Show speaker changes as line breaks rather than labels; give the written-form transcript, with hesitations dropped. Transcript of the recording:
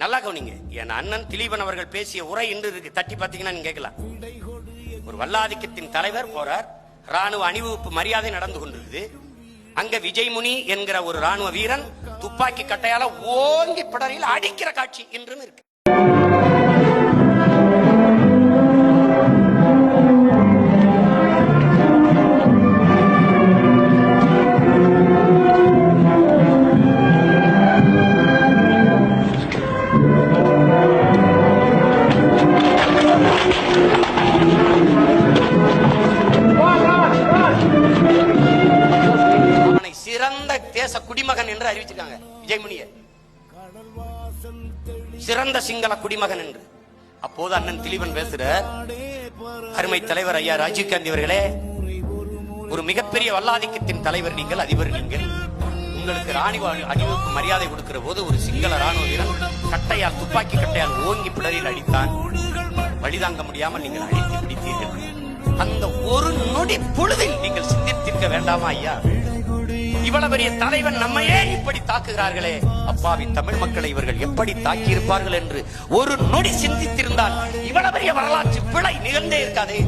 நல்லா கவனிங்க. என் அண்ணன் திலீபன் அவர்கள் பேசிய உரை இன்று இருக்கு, தட்டி பார்த்தீங்கன்னா நீங்க கேட்கலாம். ஒரு வல்லாதிக்கத்தின் தலைவர் போறார், ராணுவ அணிவகுப்பு மரியாதை நடந்து கொண்டிருக்குது. அங்க விஜய்முனி என்கிற ஒரு ராணுவ வீரன் துப்பாக்கி கட்டையால ஓங்கி பிடரில் அடிக்கிற காட்சி இன்றும் இருக்கு. சிறந்த தேச குடிமகன் என்று அறிவிச்சிருக்காங்க விஜய்முனியை, சிறந்த சிங்கள குடிமகன் என்று. அப்போது அண்ணன் திலீபன் பேசுற, அருமை தலைவர் ஐயா ராஜீவ்காந்தி அவர்களே, ஒரு மிகப்பெரிய வல்லாதிக்கத்தின் தலைவர் நீங்கள், அதிபர் நீங்கள். உங்களுக்கு ராணுவ அணிவகுப்பு மரியாதை கொடுக்கிற போது ஒரு சிங்கள ராணுவ வீரன் கட்டையால், துப்பாக்கி கட்டையால் ஓங்கி பிடரில் அடித்தான். வழிதாங்க முடியாமல் நீங்கள் அடித்து பிடித்தீர்கள். அந்த ஒரு நொடி பொழுதில் நீங்கள் சிந்தித்திருக்க வேண்டாமா ஐயா? இவ்வளவு பெரிய தலைவன் நம்மையே இப்படி தாக்குகிறார்களே, அப்பாவி தமிழ் மக்களை இவர்கள் எப்படி தாக்கி இருப்பார்கள் என்று ஒரு நொடி சிந்தித்திருந்தால் இவ்வளவு பெரிய வரலாற்று பிழை நிகழ்ந்தே இருக்காதே.